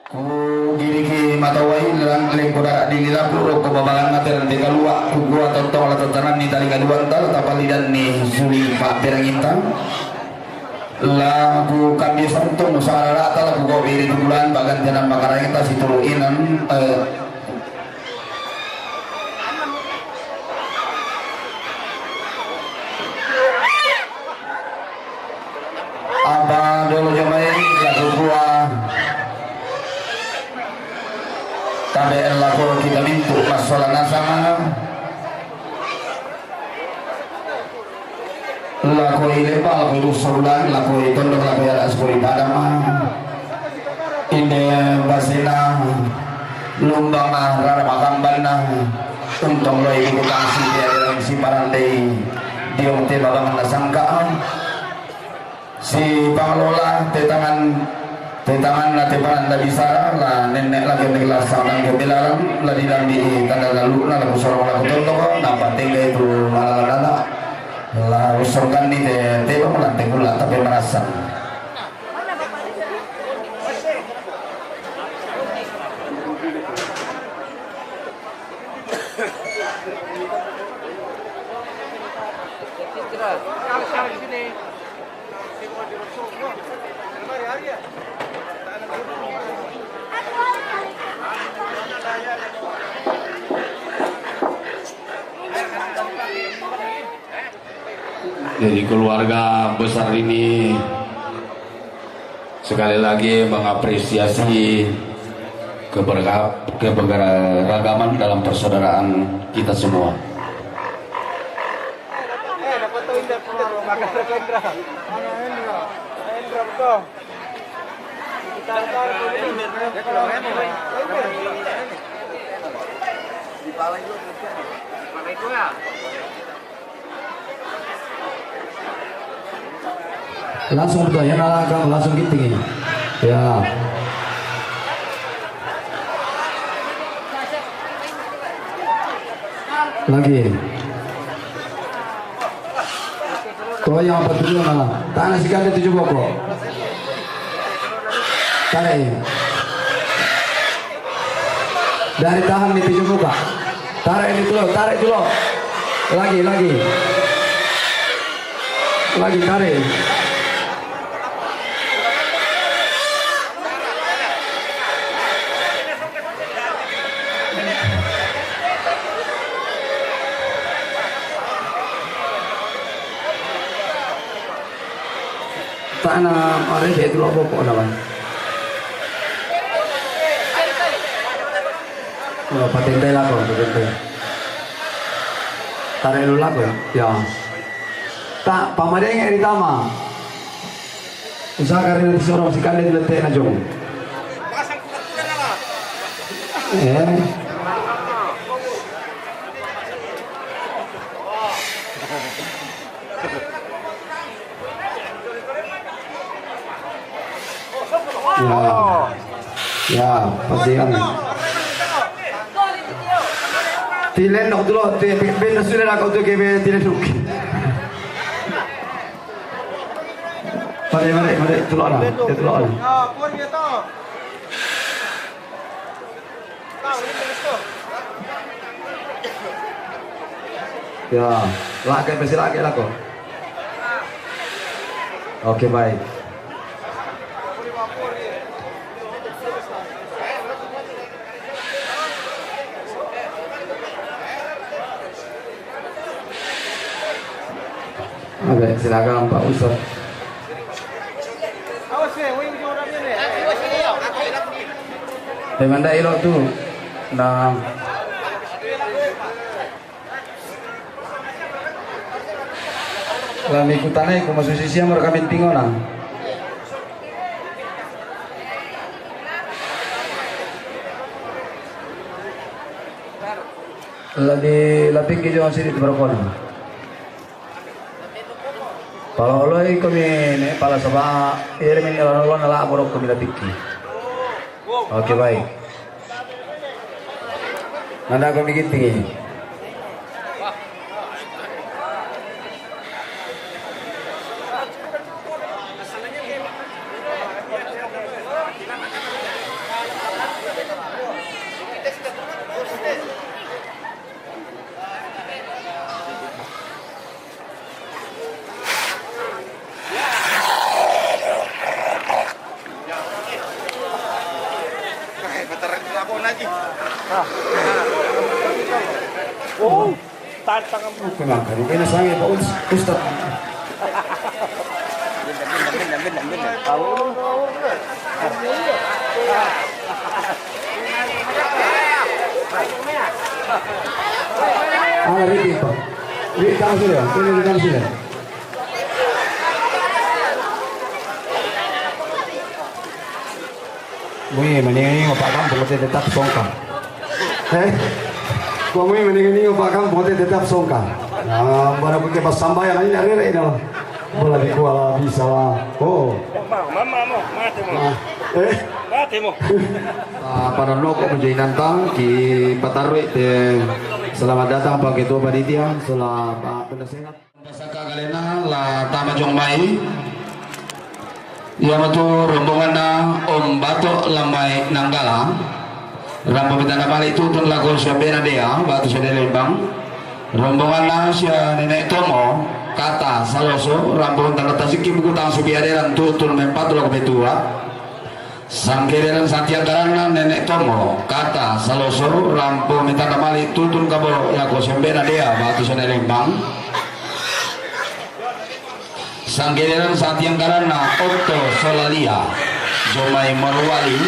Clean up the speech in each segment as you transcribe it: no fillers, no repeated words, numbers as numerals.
ku giri matawai lang lingkura di nilapuro ko babalan natin di kalua ku gua tontong la tatanan ni tali kaduan tal tapalidan ni suli pa perangintang lagu kami santung sarara tal ku go biri bulan bagan jalan makarai kita situruinan apa dulu jamain lagu gua KBR lapor kita mintu masalah nasama laku ilepa laku sebulan laku tondok laku ya aspuri padama inde basina lumbang rara makambana untung lo ibu kasih dia dalam si parandai diom te babangan nasangkaan si pengelola tetangan na tepanan na bisara la nenek lagi negla sanang kebilaran la dilambi tanda lalu na lagu sorong lagu tontok na patingga itu malah la usurkan ni te pamulan tegula tapi merasa Jadi keluarga besar ini sekali lagi mengapresiasi keberagaman dalam persaudaraan kita semua. Langsung bertanya nalakan langsung gitu ya lagi kalau yang apa tujuh malah tanah sekali 7 pokok tarik dari tahan di 7 muka tarik ini dulu lagi tarik tanah mari dia itu apa kok lawan oh patente lah kok patente tarik dulu lah kok ya tak pamadeng yang ditama usaha karena disorong si kalian diletek na jong ya pasti kan tilenok dulu benar sudah aku tuh kebe tilenok mari tulok lah ya laki pasti laki lah kok oke baik oke silakan Pak Ustaz Demanda ilok tuh nah lami ikutannya aku masuk sisi yang kami tinggal nah lapik ke jangan sini berapa nah kalau oleh kami ne pala sabah ini meni orang nala borok kami lapik oke baik nanda kami tinggi Oh, tantang mo. Kaya na sangi pa Ustad. Ready pa. Ready ka sila. Ready ka sila. Mui mendingan Pak Kampung tetap songkang. Mui mendingan Pak Kampung tetap songkang. Nah, baru pakai pas sambayan ini dari itu. Bola di kuala bisa lah. Oh. Mama, mati mo. Mati mo. Para noko menjadi nantang di Patarwe. Selamat datang Pak Ketua Panitia. Selamat penasehat. Pasaka galena la tama jong mai. Ia matu rombongan na Om Bato Lamai Nanggala. Rampo mitana balik itu tun lagu siabena dia batu sedele bang. Rombongan na sia nenek Tomo kata saloso rampo tanda tasiki buku tang subiaderan tutun mempat lagu betua. Sangkereran Santiagarana nenek Tomo kata saloso rampo mitana balik tutun kaboro lagu siabena dia batu sedele bang. Sanggeran Santiagarana Otto Solalia Jomai Marwali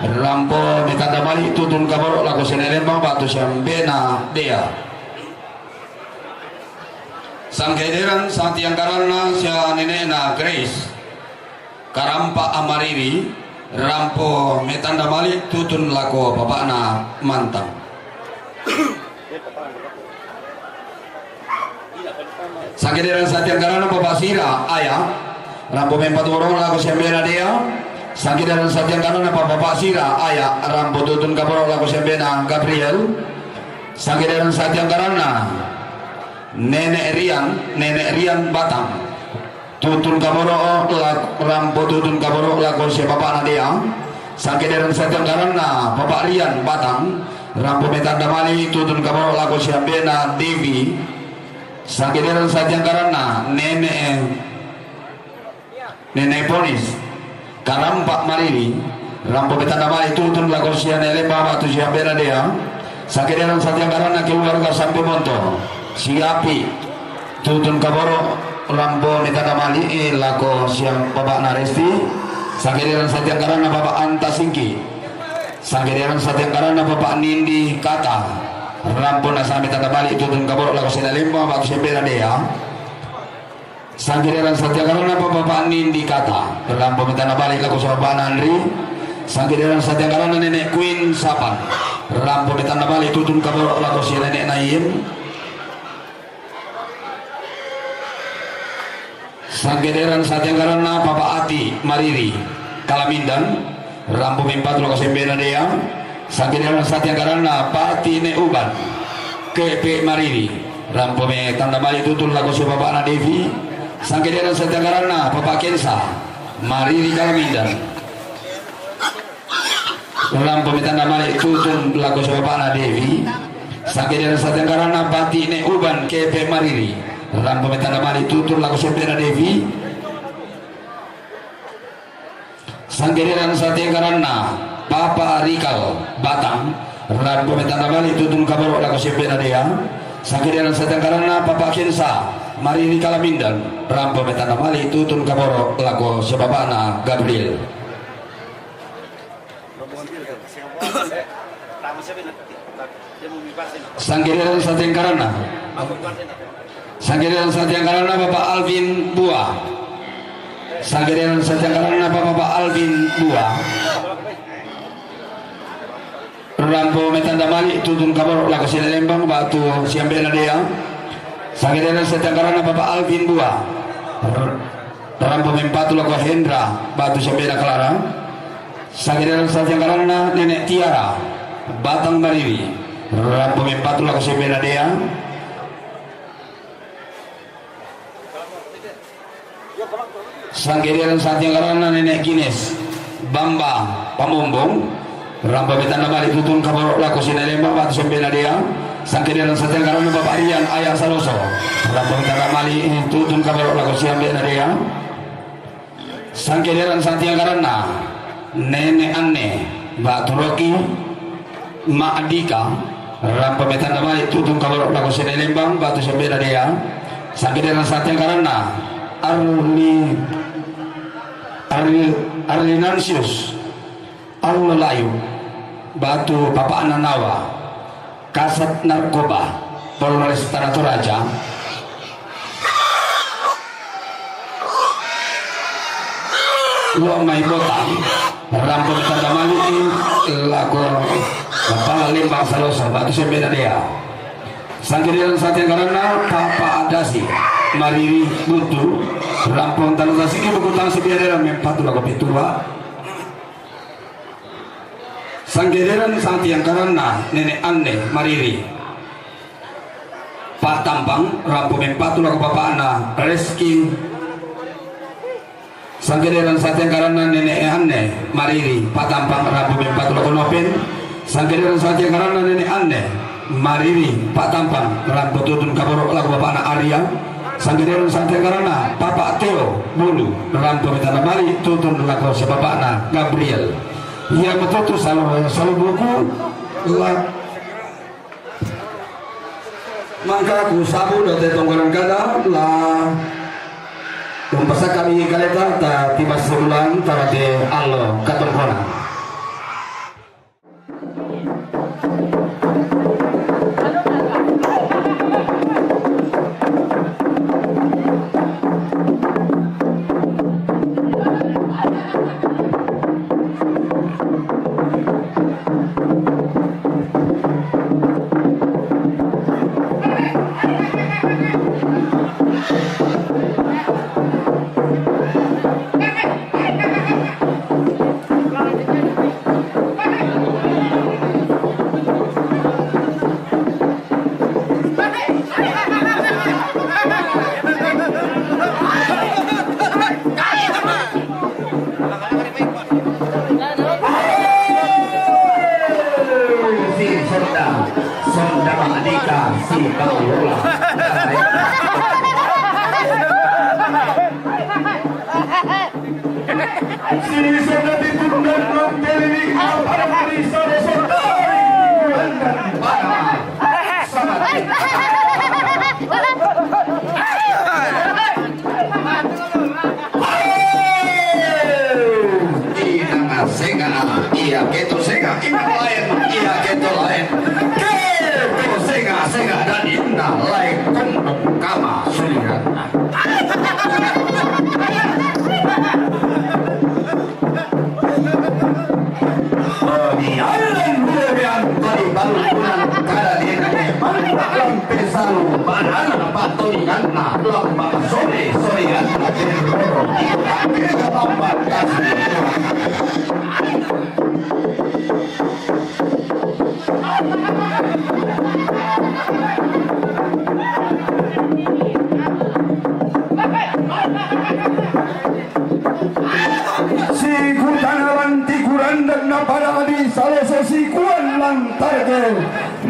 Rampo mitanda balik tutun kaboro lagu senelembang batu siambena dia. Sanggeran Santiagarana sia nenena Grace Karampa Amariri Rampo mitanda balik tutun lagu bapakna mantang. Sanggeran Santiagarana Bapak Sira Ayah Rampo mempat orang lagu siambena dia. Sanggeran Santiagarana Bapak Sira Ayah Rampo tutun kaboro lagu siambena Gabriel. Sanggeran Santiagarana Nenek Rian Batang tutun kaboro Rampo tutun kaboro lagu siapa dia. Sanggeran Santiagarana Bapak Rian Batang Rampo metanda mali tutun kaboro lagu siambena Devi. Sanggeran Santiagarana Nenek Ponis Karampak Mariri Rampo betanda mali tutun lagu sianele baba tu siambena dia. Sanggeran Santiagarana keluarga sampai monto siapi tutun kaboro Rampo betanda mali lagu siang bapak Naresti. Sanggeran Santiagarana bapak Antasingki. Sanggeran Santiagarana bapak Nindi Kata Rampo na sampai tanda balik tutun kaboro lagu sinalimba batu siambena dia. Sanggeran Santiagarana bapak Nindi Kata Rampo mitanda balik lagu siambana Andri. Sanggeran Santiagarana nenek Queen Sapan Rampo mitanda balik tutun kaboro lagu si nenek Naim. Sanggeran Santiagarana bapak Ati Mariri Kalamindan Rampo mimpat lagu siambena dia. Sanggeran Santiagarana Pati Ne Uban KP Mariri Rampo me tanda balik tutun lagu si bapak Devi. Sanggeran Santiagarana Bapak Kensa Mariri Kalamindan Rampo me tanda balik tutun lagu si bapak Devi. Sanggeran Santiagarana Pati Ne Uban KP Mariri Rampo me tanda balik tutun lagu si bapak Devi. Sanggeran Santiagarana Papa Rikal Batang Rampo metanda balik tutun kaboro lagu siambena dia. Sanggeran Santiagarana Papa Kensa Mariri Kalamindan Rampo metanda balik tutun kaboro lagu sebabana Gabriel. Sanggeran Santiagarana Bapak Alvin Bua. Sanggeran Santiagarana Bapak Alvin Bua Rampo metanda balik tutun kaboro lagu sinelembang batu siambena dia. Sanggeran Santiagarana Bapak Alvin Bua Rampo mempatu lagu Hendra batu siambena Clara. Sanggeran Santiagarana nenek Tiara Batang Mariri Rampo mempatu lagu siambena dia. Sanggeran Santiagarana nenek Gines Bamba Pamumbong Rampo betanda balik tutun kaboro laku sinelembang batu siambena dia. Sanggeran Santiagarana Bapak Rian Ayah Saloso Rampo betanda balik tutun kaboro laku siambena dia. Sanggeran Santiagarana nenek Anne Batu Roki Mak Dika Ram pemetan nama itu tutung kalau lagu sini lembang batu sembeda dia. Sakit dengan satya karena Arlinansius Arlolayu batu Papa Ananawa kasat narkoba Polres Tanah Toraja. Luang mai botang rampo tanda mali lagu kepala limbang salosa batu sembeda dia. Sangkirian satya karena Papa Adasi Mariri Butu rampong tanah sini berkutang sebiara mempatu lagu pitua. Sangkirian satya karena Nenek Ane Mariri Pak Tampang rampong mempatu lagu Papa Ana Reski. Sangkirian satya karena Nenek Ane Mariri Pak Tampang rampong mempatu lagu Nopin. Sangkirian satya karena Nenek Ane Mariri Pak Tampang rambut tutun kaborok lagu Bapak anak Arya. Sangkirian satya karena Papa Teo Bulu rambut tanah Mali tutun lagu si Bapak anak Gabriel. Ia betul selalu buku lah. Maka aku sabu dari tonggolan kada lah. Umpasa kami kaleta ta tiba sebulan tarade Allah katongkona.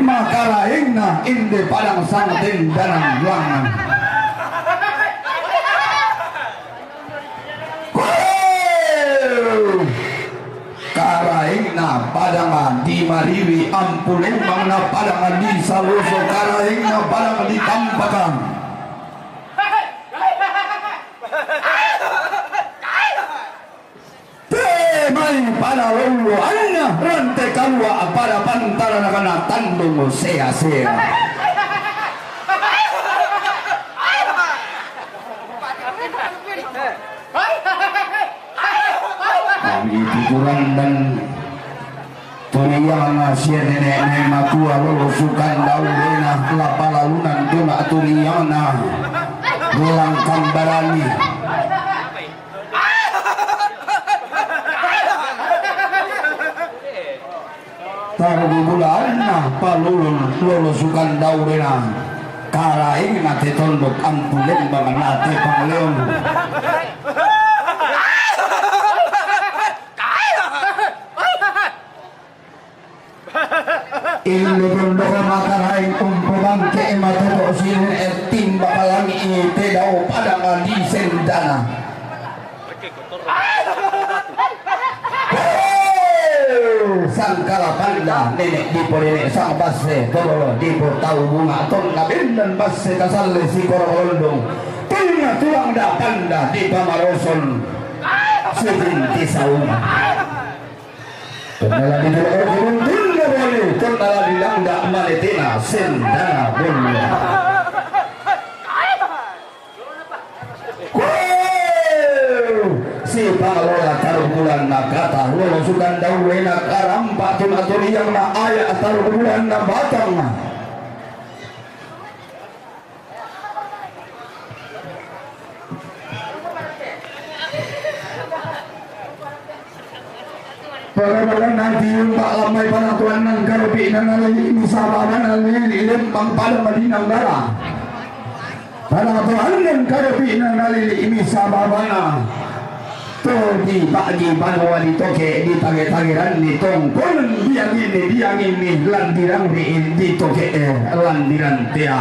Makaraingna inde padang santen danang luangan. Karaingna padangan di Mariri Ampulembang na padangan di Saloso. Karaingna padangan di Tampakan. Temai pada lulu anna rantai kalua pada pantaran kana tandung sea-sea. Kami kurang dan Turiana sia nenek makua lulusukan daurena lapalalunan tuna Turiana Gulang Kambarani taruh bulan palulun lulusukan daurena karaing nate tondok ampulen banganate pangleon. Ini berdua makarain kumpulan keematan sini etim bakalan ite dau pada di sendana. sangkala panda nenek dipo nenek sang base tolo dipo tahu bunga ton kabin dan base kasale si korondong punya tuang da panda di pamaroson sebenti sauma tonala di dalam tunda boleh tonala di langda maletina sendana boleh si pangalola taruh bulan na kata lolo sukan dawe na karampa tunaturi yang na ayah taruh bulan na batang na pagkabalan nanti yung paalamay panatuan ng karupi na nalayi isabaman nalililim pang palang madinang dara panatuan ng karupi na nalililim isabaman na to di pagi panwa di toke di tage-tageran di tongkol biang ini landiran di toke landiran tia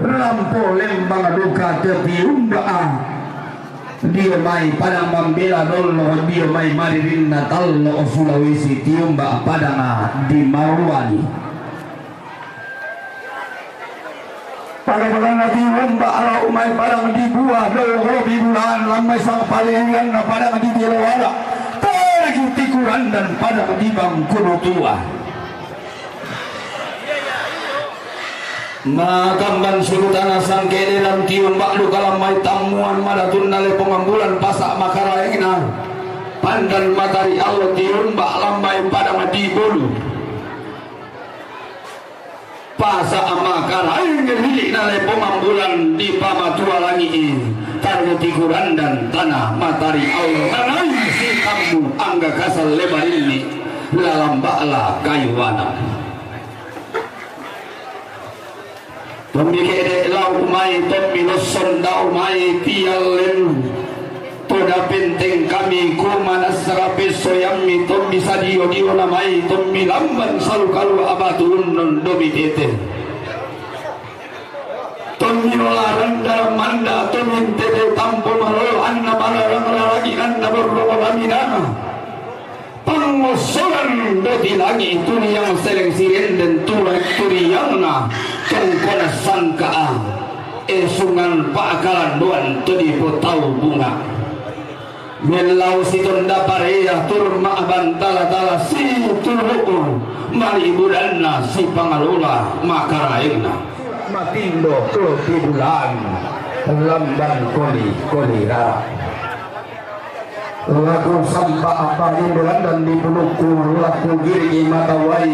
lampu lembang luka tepiumba dia mai padang membela dolo dia mai maririn natal lo Sulawesi tiumba padang di Marwani pada nanti lomba ala umai padang di buah dolo di bulan lamai sang palingan na padang di Dilawala lagi tikuran dan padang di Bangkuno tua makamban surutana sangkene dan tium baklu kalamai tamuan madatun nale pengambulan pasak makaraengna pandan matari Allah tium bak lambai padang di bolu pasa amakarai milik nalai pemambulan di pamatua langi targa tikuran dan tanah matari Allah nanai si kamu angga kasal lebar ini dalam bakla kayuana pemikir lau mai pemiloson dau mai tialen toda penting kami kumana serape soyami tom bisa dio namai tom lamban salu kalu abatun non domi tete tom laran dalam manda tom tete tampo marol anna balarang lagi anna berrola laminana pengusulan doti lagi itu yang seleng siren dan tulak turiyangna kengkona sangkaan sungan pakalan doan tadi potau bunga melau si tonda pareya tur ma'ban tala si turu mari bulanna si pangalola makaraengna matindo tuh di bulan lamban koli rara lagu sampah apa di bulan dan di peluku laku giri matawai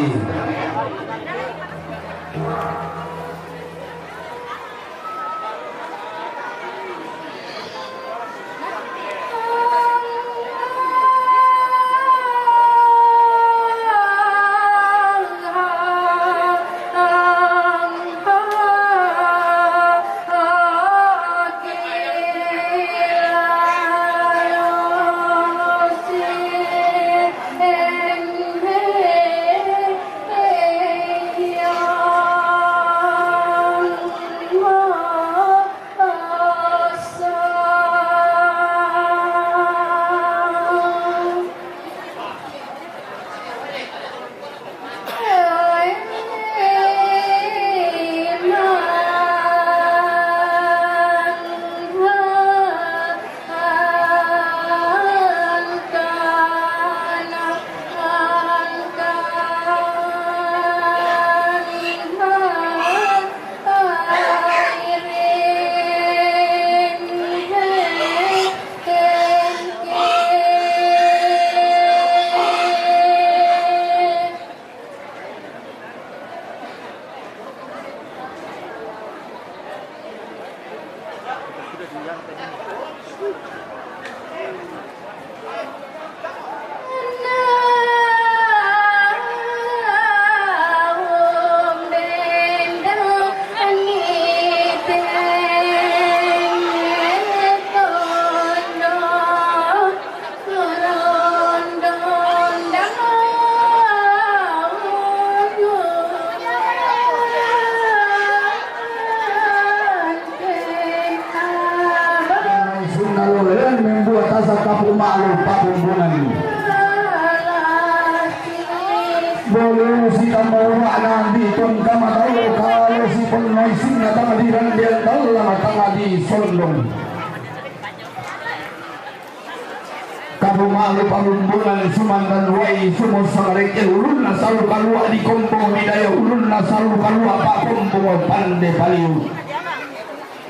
Boleh si kamu makna di tengkama tahu kalau si penaisin tengah di randian dalam tengah di sondong. Kamu malu palumbulan sumandan wai sumo sangarek ulun nasalu kalua di kompong bidaya ulun nasalu kalua pak kompong pande paliu.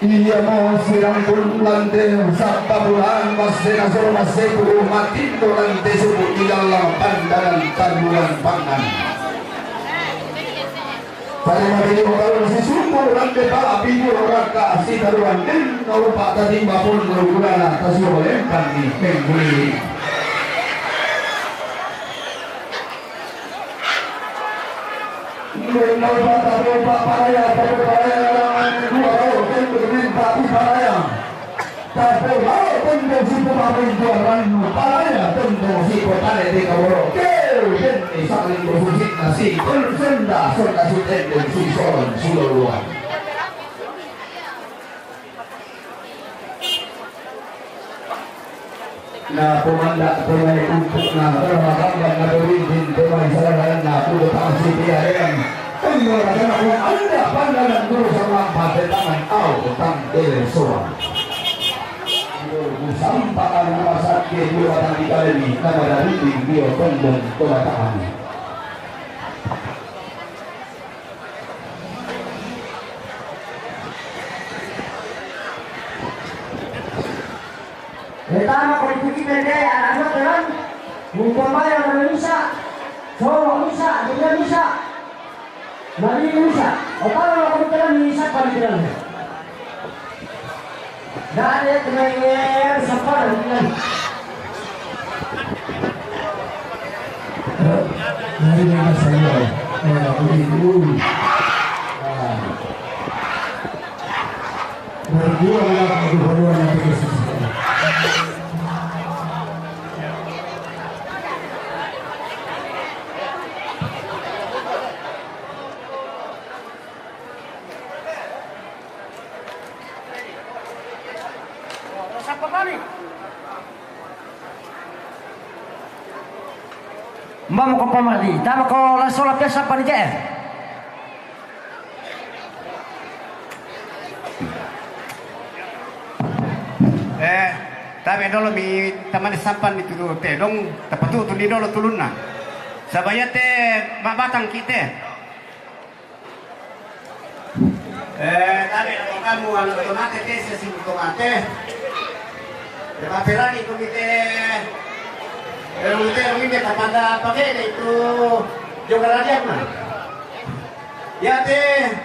Iya mau sirang pun lante sabta bulan masih nasor masih bulu mati lante subuh di dalam pandangan taruhan pangan. Pada hari ini kalau si subuh lante pak api orang kasih taruhan dan kalau pak tadi bapun berguna atas oleh kami pengguli. Kalau pak paraya tapi paraya tapi kalau tentu si pemain jualan paraya tentu si kota di kaworo jadi saling berfungsi nasi senda si tentu si soron sululuan na pemandak pemain untuk na termakan dan ngaberiin pemain salah na kudu pasti biayan menggunakan aku anda pandangan dulu sama pada tangan au tang soa sampah rumah sakit dua batang di kali nama dari dia tembong kebataan pertama politik kita anak terang Mumpamaya Indonesia Solo bisa, juga bisa Bali bisa kalau aku terang bisa paling terang dari kemenger sampai dengan dari mana saya begitu berdua nanti Mbak mau ke pamali, tama ko langsung lapis apa nih JF? Tapi dolo mi taman sampan itu teh dong tepat tu di dolo tulunna. Sabaya teh batang kita. Tapi kalau kamu anak tomate teh sesi tomate. Tapi itu kita Rumite kepada pakai itu juga rakyat mah. Ya teh,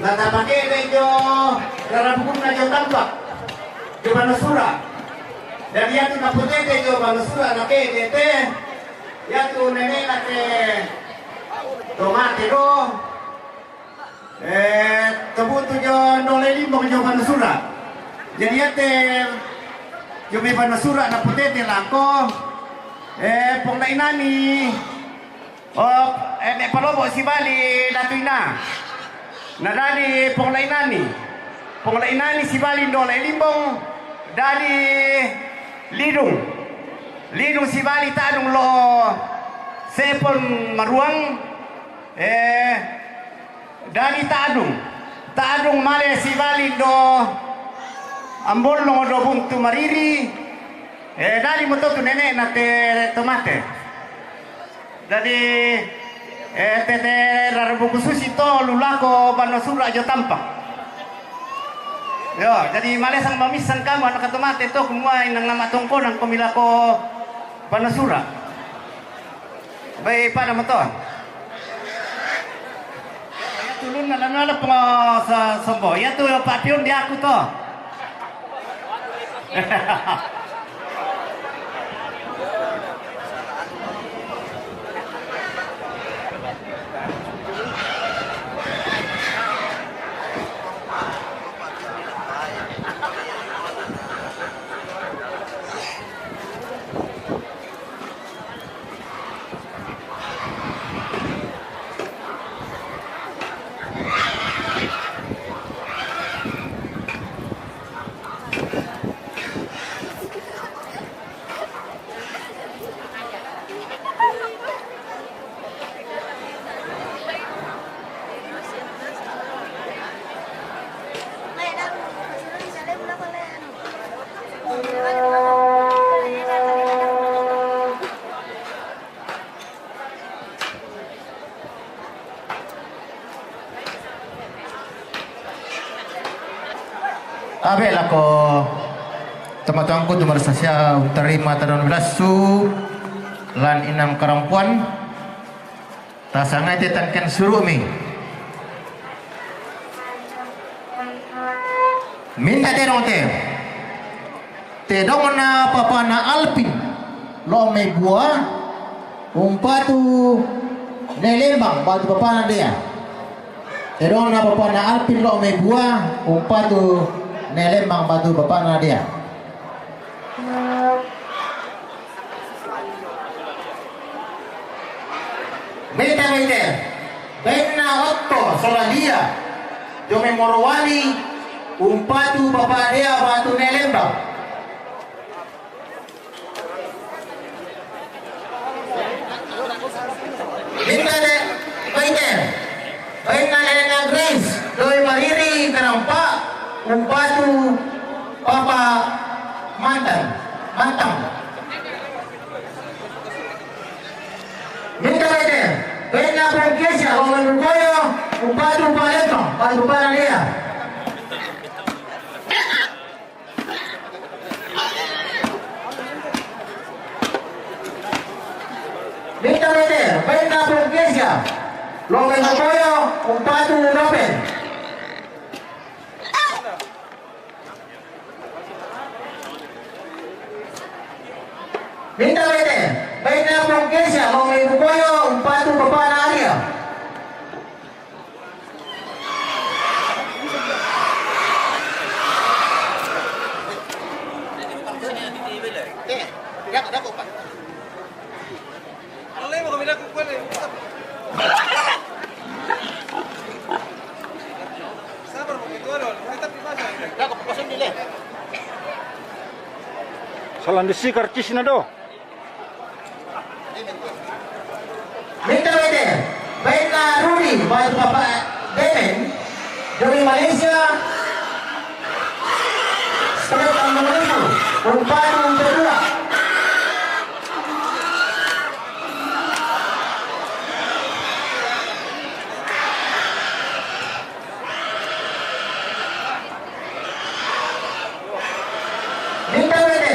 nata pakai itu karena buku najo tampak, coba nasura. Dan ya tu napute teh coba nasura nake teh, ya tu nenek nake tomate do, kebun tu jo nolai limbong coba nasura. Jadi ya teh yung may panasura na putete lako pong nainani may palobo si Bali natoy na dali pong nainani si Bali dola limbong dali lidong si Bali tanong lo sepon maruang dali taadong male si Bali do ambol lo do buntu mariri dali mo to nenek na tomate dali tete rarabu khusus itu lulako banasura aja tampak yo jadi malesang mamisan kamu anak tomate to kumuay nang namatongko nang kumilako banasura bay pada mo to tulun na lang po sa sombo yato papion di ako to Abel ako teman-temanku tumar sasya terima tahun belasu lan inam karampuan tasangai tetankan suruh mi minta terong te dong na papa na alpin lo may buah umpatu nelembang batu papa na dia te dong na papa na alpin lo may buah umpatu nelembang batu papa na dia Mete, baik na otto sola dia, jome morowali, umpatu bapak dia batu nelembang. Minta de, baik na nena Grace, doi mariri kerampak, umpatu papa mantang. Minta bete, pena franqueza, como el pollo, un pato paleto, para tu dia. Minta bete, pena franqueza, como el pollo, un pato nopen. Minta bete, pena franqueza, como el pollo, un pato papá naria. Salah disi karcis na do. Minta bete, baik na Rudy, baik bapak Demen, dari Malaysia, sekarang menunggu, umpatan kedua. Minta bete,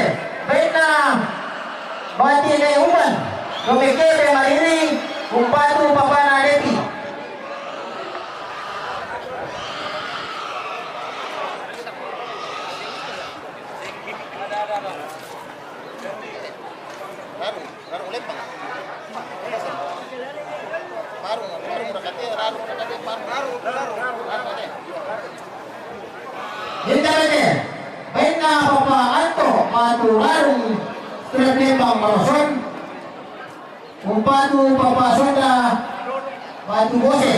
baik na bati na uban, kumikete mariri, umpatu papa na Devi. Minta bete, baik na papa Anto, matu larung, sudah tembang maroson, umpatu papa Sonda, matu bose.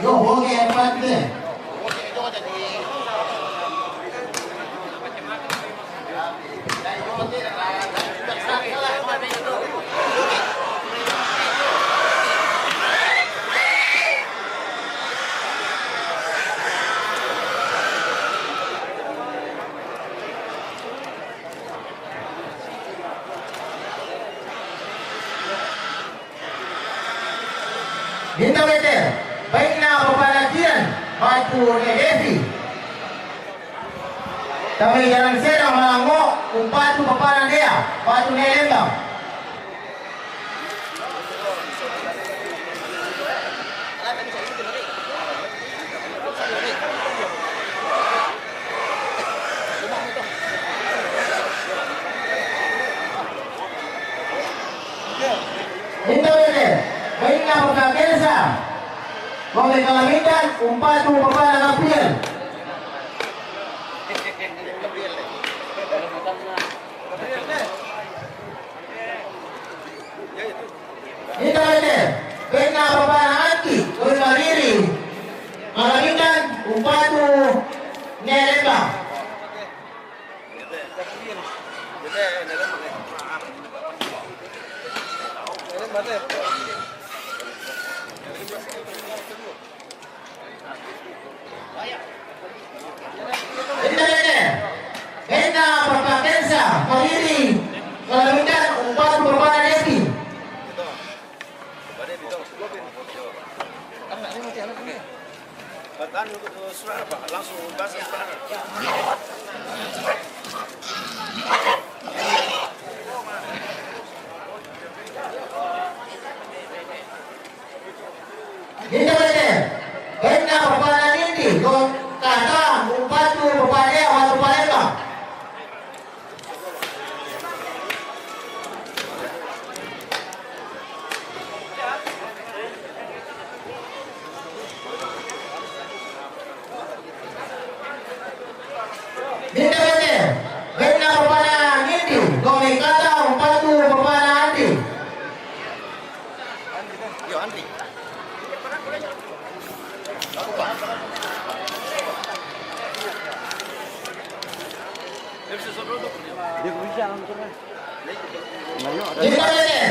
Yo, boge empat deh. Minta bete, baik na papalakian, matu ni Devi. Kami jalan sedang malango, umpatu papanan dia, matu ni lembang. Minta bete, baik na papalakian, Boleh kalamitan, umpatu papanan kapian. Minta bete, baik na papanan anti, boleh mariri, kalamitan, umpatu nelembang. Benda perpakensa, Mariri, kalamitan, umpatu papanan Devi. Ini bete, kena pepanan ini, kau kata bupatu pepanan waktu Palembang. Ini bete, kena pepanan ini, kau kata bupatu pepanan ini. Kita ini,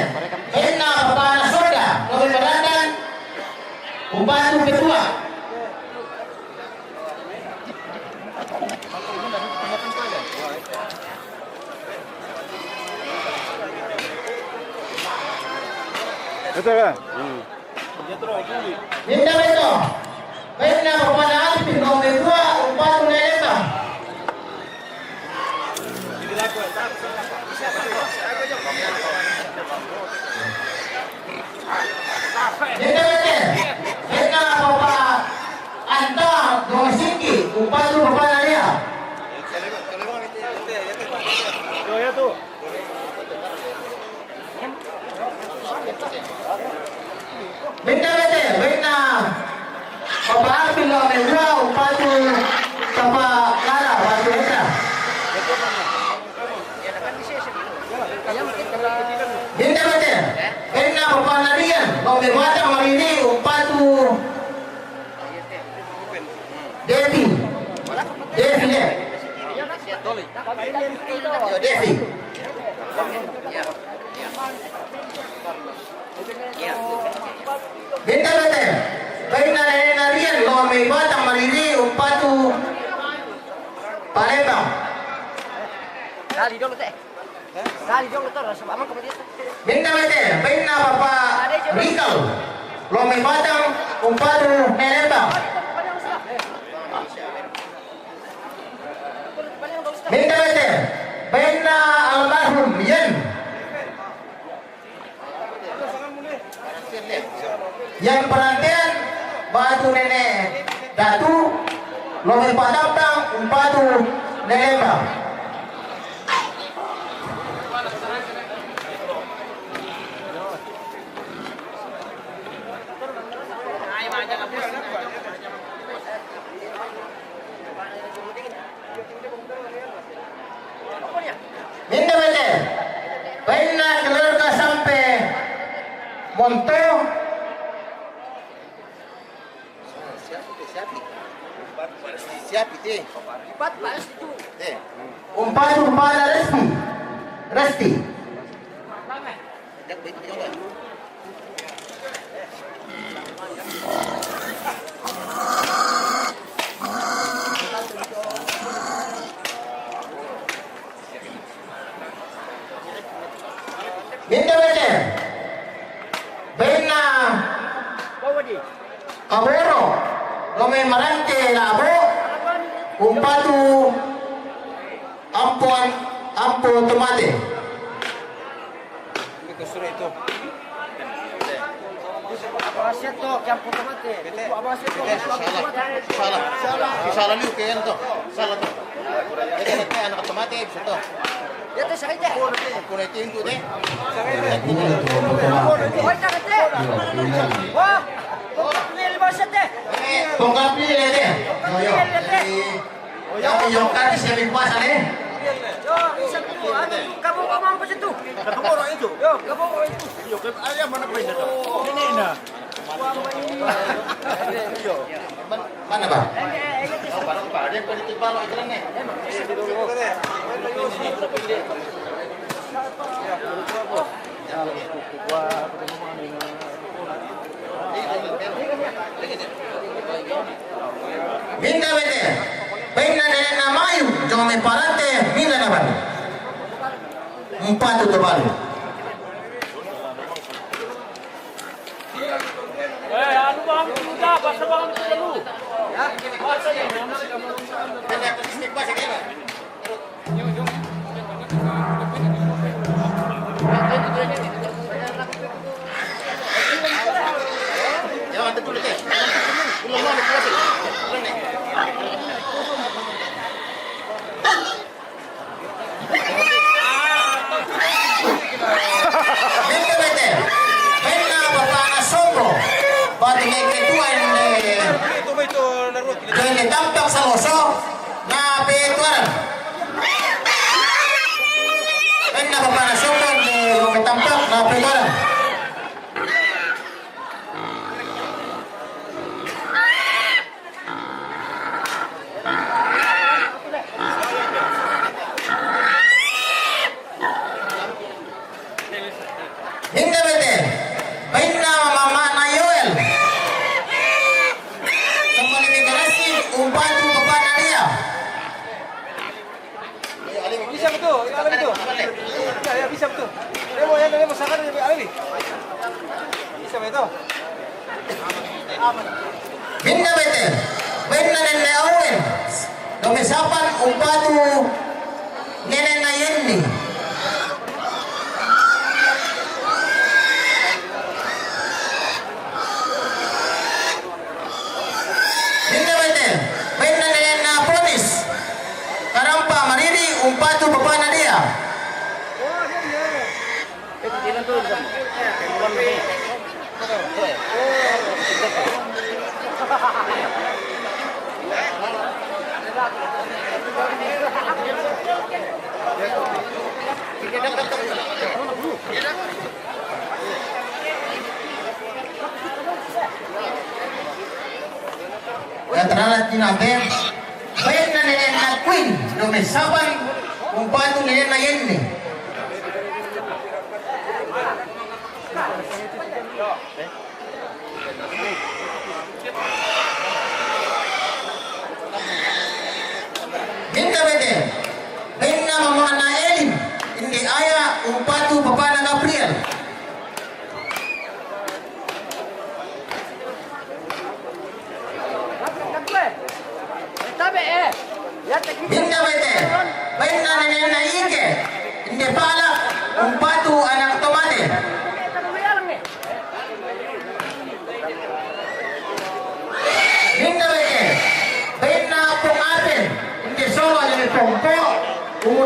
kena pepanas soda, kau berandan, bupatu ketua. Betul kan? Minta betul, kena pepanas di kau ketua, bupatu leleta. Minta betul, kena pepanas anta domesiki, bupatu pepanas dia. Minta betul, kena pepanas di kau ketua, bupatu tapa kala, bupatu leleta. Minta betul, kena pepanas dia, kau berwajah hari ini bupatu Devi, Devi deh. Devi. Minta betul, kena narian kau berwajah hari ini bupatu Palembang. Kali dong teh. Kali dong tuh rasa apa kemudian. Minta betul, kena Bapak Rikal, kau berwajah bupatu Palembang. Minta betul, kena almarhum Yen. Yang perhatian batu nenek Datu Lomer Padaptang Umpatu Nelemba. Minta betul, kena keluarga sampai Monto. Umpatu Kepala Resti. Minta betul, Bena Aboro, Lome Marante Labo, Umpatu Ampo Tomate. Abasit tuh, campo tomate. Abasit tuh, Salah liu kayak itu. Salah tuh. Jadi anak tomate bisa tuh. Ya tuh sakit deh. Kulit itu deh. Wah, sakit deh. Wah, pilih basit deh. Tongkat pilih deh. Yang kan siapin puasa deh. Yo, bisa tuh. Kamu apa situ? Kamu orang itu. Yo, kamu itu. Yo, ayah mana pun itu. Ini nah. Mana Pak? Barang Pak, dia politik balok itu nih. Minta betul, Bena nenek namayu, jangan memparate, minta nabar. Umpatu terbaru. Anu bang, sudah, pasal bang dulu. Jadi tampak saloso na petuan. Kena papanasok di rumah tampak na petuan. Hindi bete. Bain na mama na Yoel. Umpatu kepada dia. Bisa betul, ya betul. Ya bisa betul. Demo ya demo sangat Ali. Bisa betul. Minna bete. Minna nene awen. Domisapan umpatu nene na yenni. Umpatu bapak Nadia. Ya terlalu tinabe. Bayan na nene na queen. Domisaban umpatu nene na yenni. Minta bete. Minna mama na Elin. Indi aya umpatu papa na Gabriel. Minta bete. Minna nene na Ike. Indi pala umpatu anak tomate. Minta bete. Minna pong apen. Indi solo jadi pongpo.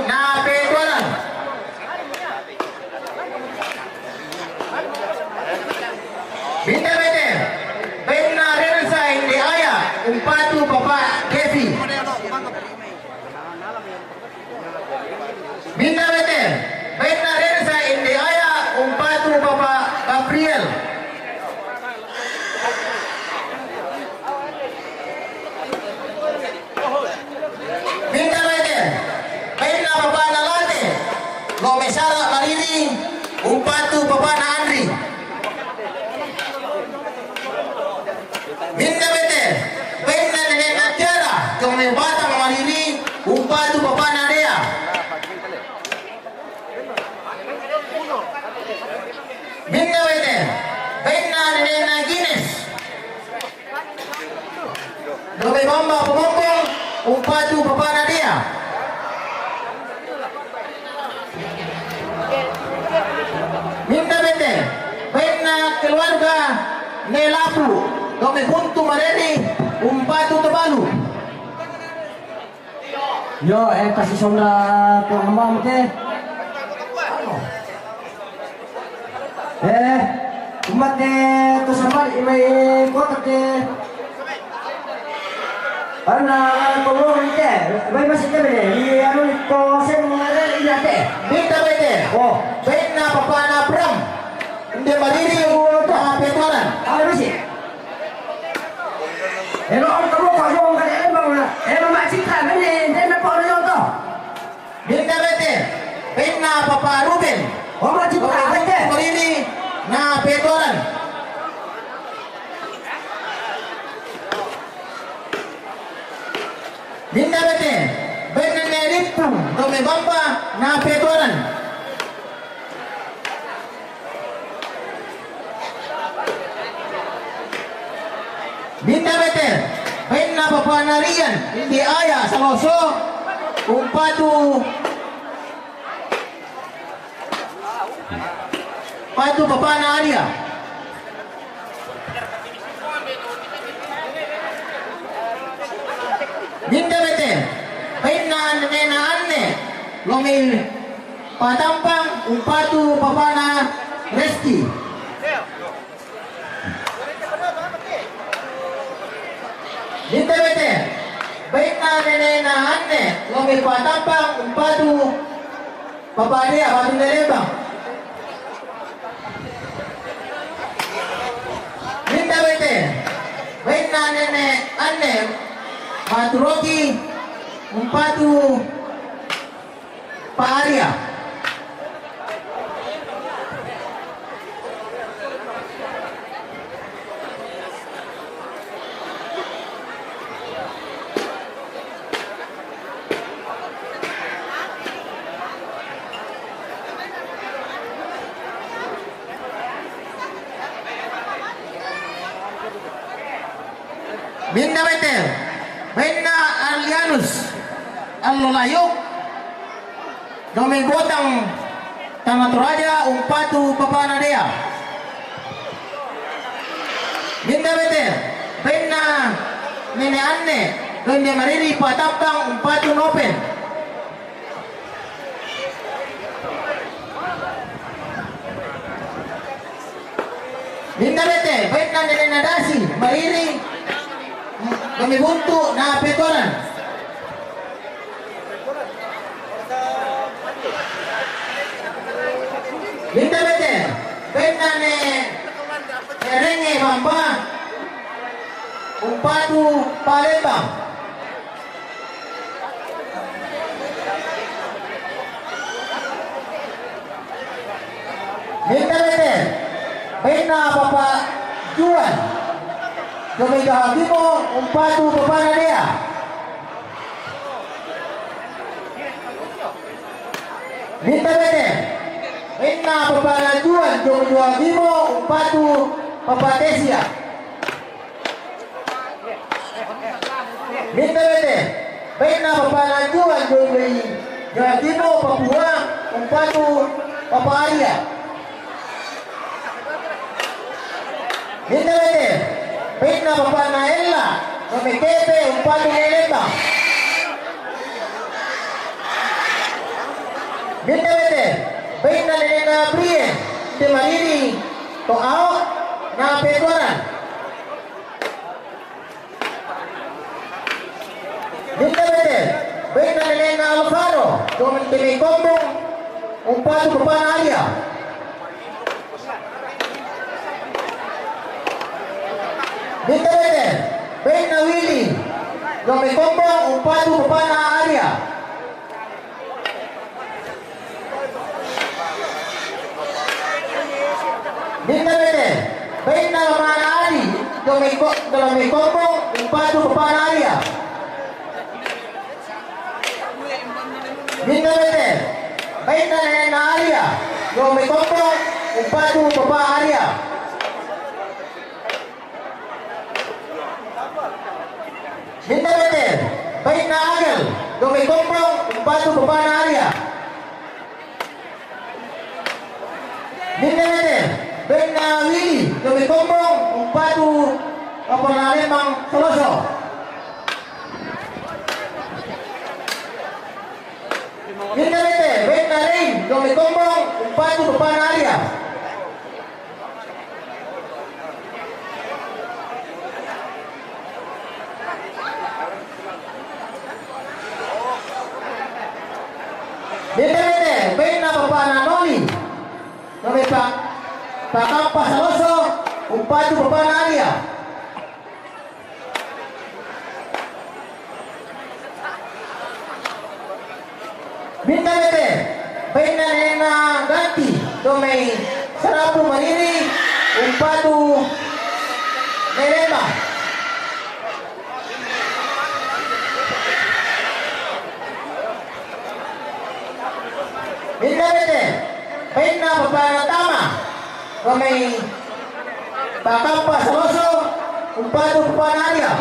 Na petualan. Minta bete. Minna rensa indi aya umpatu papa Kevi. Minta bete. Minna rensa indi aya umpatu papa Gabriel. Minta bete. Minna papa Nalate. Gomesara Marini. Umpatu papa na Andri. Minta bete. Minna nene na Tiara. Gomebata Marini. Umpatu papa na Dea. Minta bete. Minna nene na Guinness. Dobe bamba pemompong. Umpatu papa na Dea. Minta bete. Minna keluarga Nelapu. Dobe buntu Mareni. Umpatu Tebalu. Yo, kasih sonda ko amam ke. Umat to samar imay kotak ke. Ana tulong ke. Bay masih ke bede. Di anu ko sen ngare ilate. Minta bete. Oh, Minna papa na Pram. Inde Mariri. Na petualan. apa masih? Ang kamu ko yung kaya bang na. Macik ka bede. Na po yo to. Minta bete. Minna papa Ruben. Oh, macik ka bede. Mariri. Na petualan. Minta bete. Minna Neripu. Dome bamba na petualan. Minta bete. Minna Ian, hindi Aya, Saloso, Patu Papana Aria. Dinda bete, Paina Nena Anne, Lomil Patampang, Patu Papana Reski. Dinda bete, Paina Nena Anne, Lomil Patampang, Patu Papadia, Patu Nelebang. Dinda bete, Paina Nene Anne, Patu Rocky, Patu Paaria. Binda Betel, Benna Alianus, Allolayuk, Domingotang Tangaturaja, Patu Papanadea. Binda Betel, Benna Nene Anne, Donde Mariri Patapang, Patu Nopen. Binda Betel, Benna Nene Nadasi, Mariri kami buntu na petoran. Binda bete, benda ne renge bamba, Patu Palembang. Binda bete, benda Papa Juan. Kami kahakimo, Patu Papanadea. Binda bete, Benna Papanajuan, kami kahakimo, Patu Papatesia. Binda bete, Benna Papanajuan, kami kahakimo, Papua, Patu Papaaria. Binda bete, Benna Papana Ella, kami kepe, Patu Neleba. Binda bete, Benna Nena Prie, de Mariri, to ao, na Petuaran. Binda bete, Benna Nena Alfaro, kami kombong, Patu Papana Alia. Binda bete, Benna Willy, kami kombong, Patu Papana Alia. Binda bete, Benna Mana Ali, kami kombong, Patu Papana Alia. Binda bete, Benna Nena Alia, kami kombong, Patu Papana Alia. Binda bete, Benna Agel, kami kombong, Patu Papana Alia. Binda bete, Benna Willy, kami kombong, Patu Papanalembang Soloso. Binda bete, Benna Rain, kami kombong, Patu Papana Alia. Binda bete, Benna Papana Noli, kami Pakampa Saloso, Patu Papana Alia. Binda bete, Benna Nena Ganti, kami Serapu Mariri, Patu Neleba. Binda bete, Benna Papana Tama, kami Pakampa Saloso, Patu Papana Alia.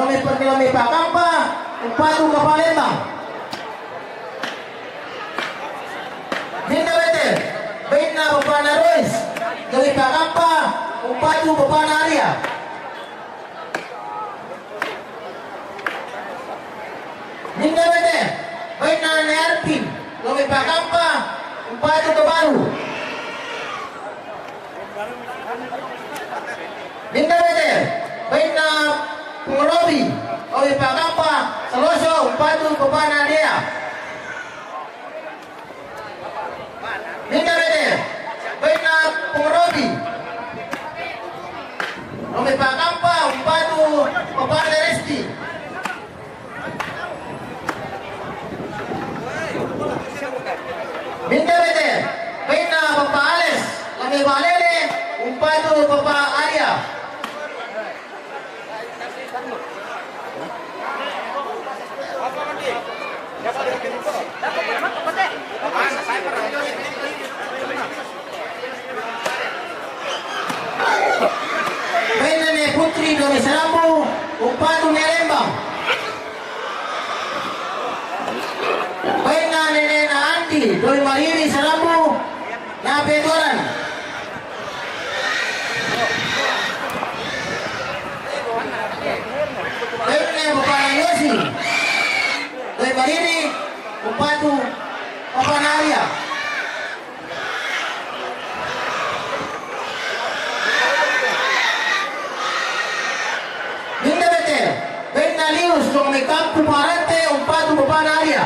Lami Pakampa, Upatu ke Palembang. Minta betul, Baina Bapana Rois, Lami Pakampa, Upatu Bapana Arya. Minta betul, Baina Nerpin, Lami Pakampa, Upatu ke Baru. Minta betul, Baina Pengerobi, Lami Pakampa, Seloso, Upatu Bapana Arya. Minta betul, Baina Pengerobi, Lami Pakampa, Upatu Bapana Resti. Minta betul, Baina Bapak Ales, Lami Balele, Upatu Bapak Arya. Baina ni Putri Doni Serambu, Upatu Lembang. Baina Nene Andi, Doni Mahiri Serambu, Nabe Doran. Baina Bapak Yosi, Doni Mahiri, Upatu Bapak Arya. Minta betul, Baina Lius, Doni Kampu Parante, Upatu Bapak Arya.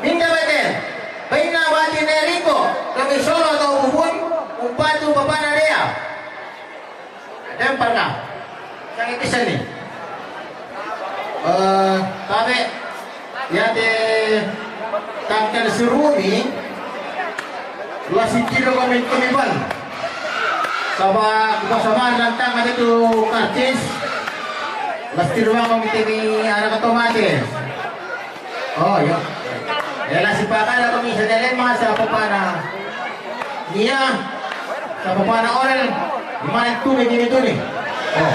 Minta betul, Baina Wati Neriko, kami Solo atau Ubun, Upatu Bapak Arya. Lempar kah? Yang itu sini. Kami ya de tangkal suruni dua kilo kami ban. Sama lantang ada tu karcis. Pasti rumah kami temi anak otomatis. Oh ya. Ya lah sipakan atau misalnya masa pepana. Iya. Sa pepana orel. Gimana itu begini tuh nih? Oh.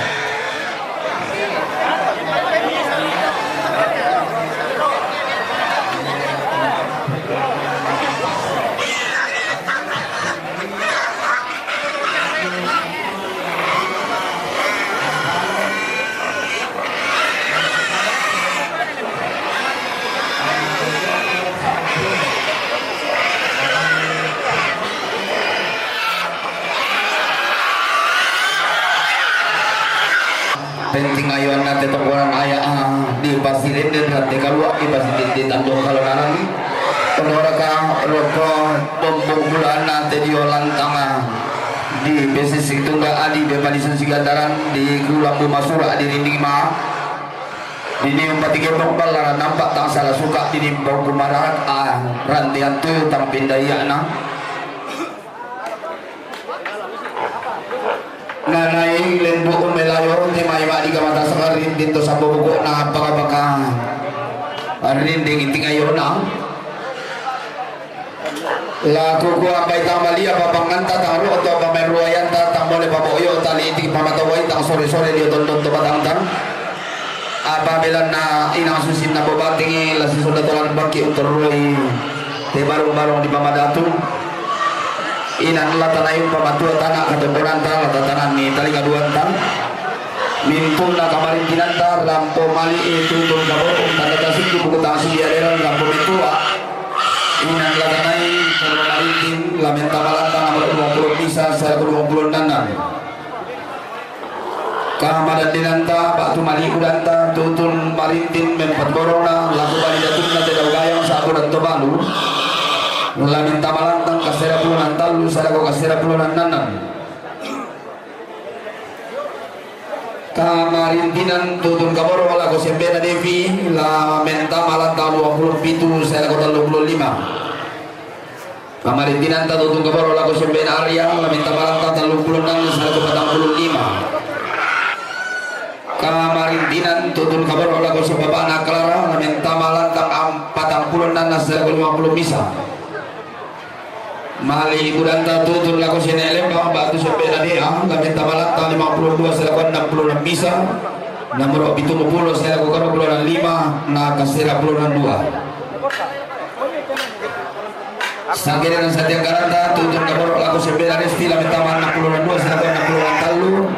penting ayuan nanti terkurang ayah di pasilin dan nanti kalau di pasilin di tandung kalau nanti penora rokok tombol bulan nanti di olantanga di besis itu enggak adi bebalisan sigandaran di kulang bumasura di rinding ma ini empat tiga tombol lara nampak tak salah suka di nimbau kemarahan rantian tu tang pindaya na nanay lembu umelayo di may di kamata sa karin dito sa bubuko na baka rinding iting ayo na la kukuha kay tamalia papanganta taro to pameruayan ta tambole paboyo tali iting pamataway tang sore-sore di tonton to batangtang apabila na inang susin na babating la susunod lang baki uturoy di barong-barong di pamadatung inan latanayon pamatua tanah ketempuran tanah latatanan ni tali kaduan tang minpun na kamarin kinantar lampo mali itu tul kabong tanda tasik buku tangsi diaderan lampo mitua inan latanay kalau maritim lamenta malantang amal 20 bisa saya 20 nanan kamadan dinanta batu mali udanta tutun maritim mempat borona laku bali datun na tedau gayang sa dan tobalu mula minta malantang kasera puluhan talu saya kau kasera puluhan nanan kamarintinan tutun kaboro wala ko sembena devi la minta malantang 27 saya kau 35 kamarintinan tutun kaboro wala ko sembena Arya la minta malantang 36 saya kau 45 kamarintinan tutun kaboro wala ko sebaba anak Clara la minta malantang 46 saya kau 50 misa Mali ibu dan tutun laku sini lembang batu sampai tadi kami tabalat 52 selakuan 66 bisa nomor 70 saya lakukan 25 nah kasira 22 Sakiran Satya Garanta tutun nomor laku sampai tadi stila mintaman 62 selakuan 60 talu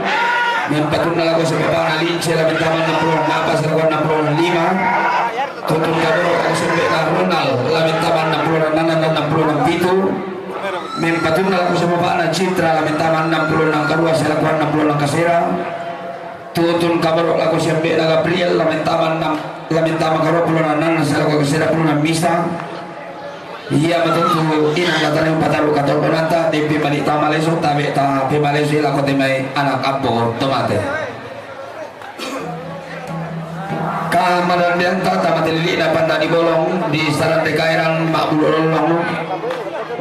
mempatun laku sampai lince la mintaman 60 apa selakuan 65 tutun nomor laku sampai Ronald la mintaman 66 itu mempatun laku sama Pak Citra lamintaman 66 kedua saya lakukan 66 kasira tutun kabar laku sampai Gabriel lamintaman kedua 26 saya lakukan kasira 26 misa iya betul tuh ini katanya 40 kata penanta di Pimali Tamaleso tapi ta Pimaleso laku timai anak abor tomate kamaran dianta tamatili na panda di bolong di saran dekairan makbulolong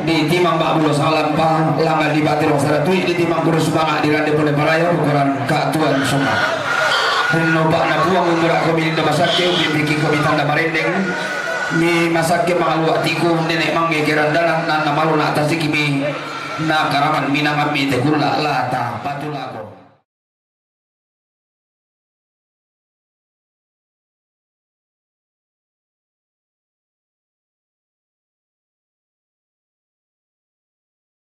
di timang Pak Bulo Salampa lama di batir wasara tui di timang Guru Subanga di rande pole paraya ukuran katuan semua Rino Pak na buang umurak kami di masaknya bikin kami tanda marendeng ni masaknya mangaluak tiku nenek mangge kirandanan na malu na atas kimi na karaman minang kami tegula lata patulago